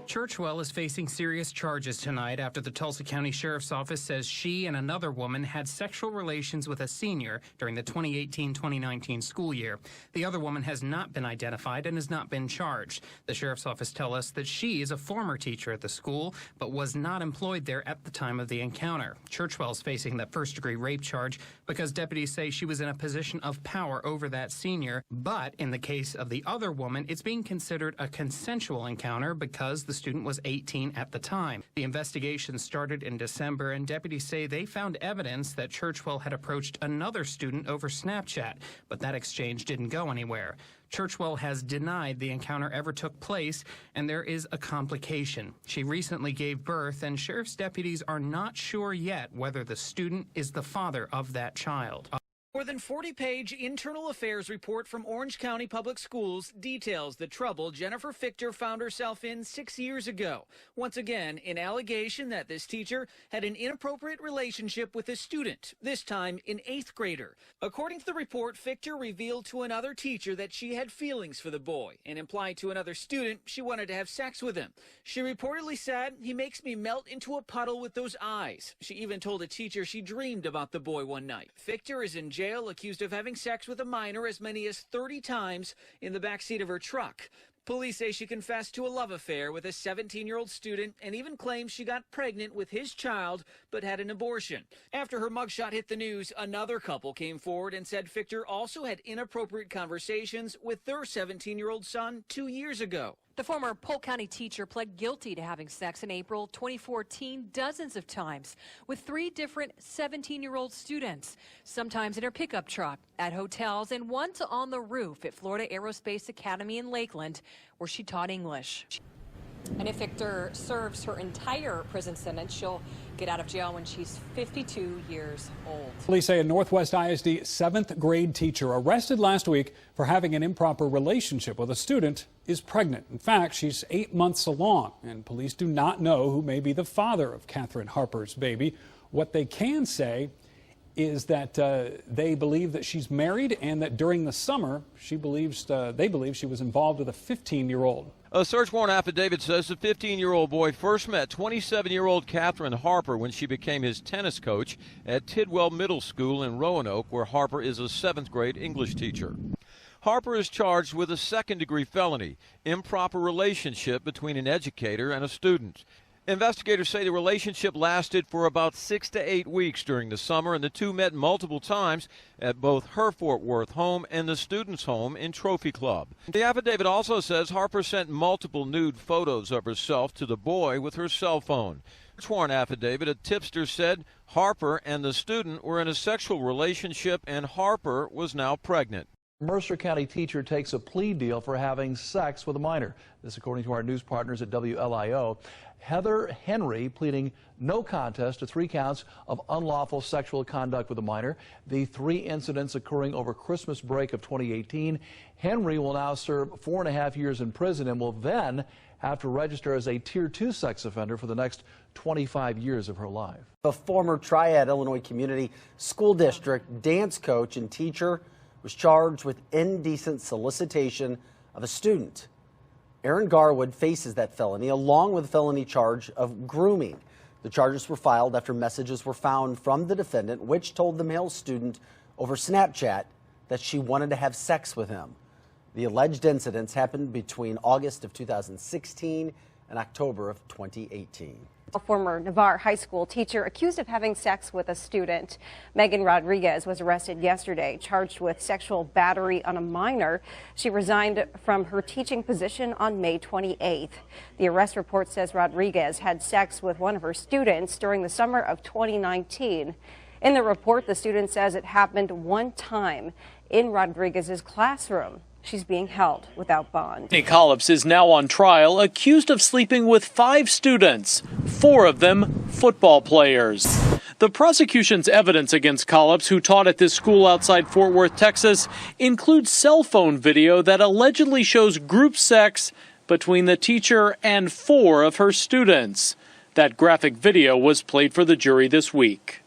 Churchwell is facing serious charges tonight after the Tulsa County Sheriff's Office says she and another woman had sexual relations with a senior during the 2018-2019 school year. The other woman has not been identified and has not been charged. The Sheriff's Office tells us that she is a former teacher at the school, but was not employed there at the time of the encounter. Churchwell's facing the first-degree rape charge because deputies say she was in a position of power over that senior. But in the case of the other woman, it's being considered a consensual encounter because the student was 18 at the time. The investigation started in December, and deputies say they found evidence that Churchwell had approached another student over Snapchat, but that exchange didn't go anywhere. Churchwell has denied the encounter ever took place, and there is a complication. She recently gave birth, and sheriff's deputies are not sure yet whether the student is the father of that child. More than 40-page internal affairs report from Orange County Public Schools details the trouble Jenniferl Fichter found herself in 6 years ago. Once again, an allegation that this teacher had an inappropriate relationship with a student, this time an 8th grader. According to the report, Fichter revealed to another teacher that she had feelings for the boy and implied to another student she wanted to have sex with him. She reportedly said, "He makes me melt into a puddle with those eyes." She even told a teacher she dreamed about the boy one night. Fichter is in jail accused of having sex with a minor as many as 30 times in the backseat of her truck. Police say she confessed to a love affair with a 17-year-old student and even claims she got pregnant with his child but had an abortion. After her mugshot hit the news, another couple came forward and said Fichter also had inappropriate conversations with their 17-year-old son 2 years ago. The former Polk County teacher pled guilty to having sex in April 2014 dozens of times with 3 different 17-year-old students, sometimes in her pickup truck, at hotels, and once on the roof at Florida Aerospace Academy in Lakeland, where she taught English. And if Fichter serves her entire prison sentence, she'll get out of jail when she's 52 years old. Police say a Northwest ISD 7th grade teacher arrested last week for having an improper relationship with a student is pregnant. In fact, she's 8 months along, and police do not know who may be the father of Katherine Harper's baby. What they can say is that they believe that she's married and that during the summer they believe she was involved with a 15-year-old. A search warrant affidavit says the 15-year-old boy first met 27-year-old Katherine Harper when she became his tennis coach at Tidwell Middle School in Roanoke, where Harper is a 7th grade English teacher. Harper is charged with a 2nd-degree felony, improper relationship between an educator and a student. Investigators say the relationship lasted for about 6 to 8 weeks during the summer, and the two met multiple times at both her Fort Worth home and the student's home in Trophy Club. The affidavit also says Harper sent multiple nude photos of herself to the boy with her cell phone. Search warrant affidavit, a tipster said Harper and the student were in a sexual relationship and Harper was now pregnant. Mercer County teacher takes a plea deal for having sex with a minor. This according to our news partners at WLIO. Heather Henry pleading no contest to 3 counts of unlawful sexual conduct with a minor. The 3 incidents occurring over Christmas break of 2018. Henry will now serve 4.5 years in prison and will then have to register as a Tier 2 sex offender for the next 25 years of her life. A former Triad Illinois Community School District dance coach and teacher was charged with indecent solicitation of a student. Erin Garwood faces that felony along with a felony charge of grooming. The charges were filed after messages were found from the defendant, which told the male student over Snapchat that she wanted to have sex with him. The alleged incidents happened between August of 2016 and October of 2018. A former Navarre High School teacher accused of having sex with a student. Meghan Rodriguez was arrested yesterday, charged with sexual battery on a minor. She resigned from her teaching position on May 28th. The arrest report says Rodriguez had sex with one of her students during the summer of 2019. In the report, the student says it happened one time in Rodriguez's classroom. She's being held without bond. Brittni Colleps is now on trial, accused of sleeping with 5 students, 4 of them football players. The prosecution's evidence against Colleps, who taught at this school outside Fort Worth, Texas, includes cell phone video that allegedly shows group sex between the teacher and 4 of her students. That graphic video was played for the jury this week.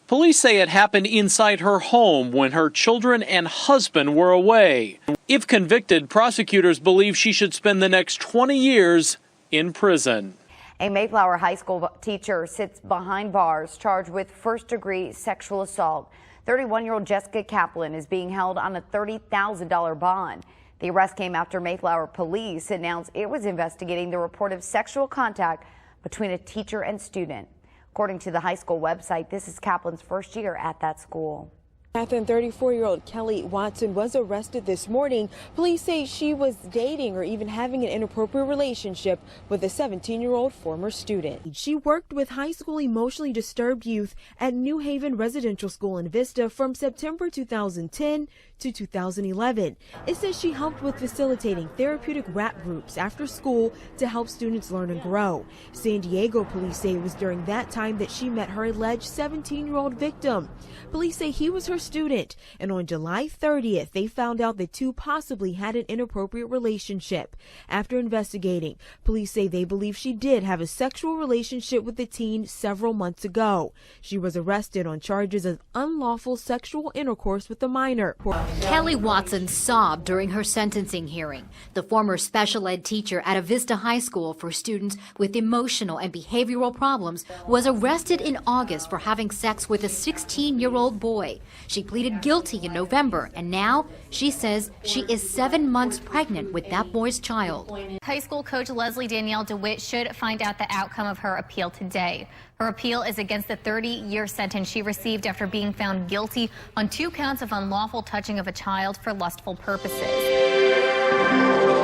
Police say it happened inside her home when her children and husband were away. If convicted, prosecutors believe she should spend the next 20 years in prison. A Mayflower High School teacher sits behind bars charged with first-degree sexual assault. 31-year-old Jessica Kaplan is being held on a $30,000 bond. The arrest came after Mayflower police announced it was investigating the report of sexual contact between a teacher and student. According to the high school website, this is Kaplan's first year at that school. Katherine, 34-year-old Kelly Watson was arrested this morning. Police say she was dating or even having an inappropriate relationship with a 17-year-old former student. She worked with high school emotionally disturbed youth at New Haven Residential School in Vista from September 2010 to 2011. It says she helped with facilitating therapeutic rap groups after school to help students learn and grow. San Diego police say it was during that time that she met her alleged 17-year-old victim. Police say he was her student, and on July 30th, they found out the two possibly had an inappropriate relationship. After investigating, police say they believe she did have a sexual relationship with the teen several months ago. She was arrested on charges of unlawful sexual intercourse with a minor. Kelly Watson sobbed during her sentencing hearing. The former special ed teacher at a Vista high school for students with emotional and behavioral problems was arrested in August for having sex with a 16-year-old boy. She pleaded guilty in November, and now she says she is 7 months pregnant with that boy's child. High school coach Leslie Danielle Dewitt should find out the outcome of her appeal today. Her appeal is against the 30-year sentence she received after being found guilty on 2 counts of unlawful touching of a child for lustful purposes.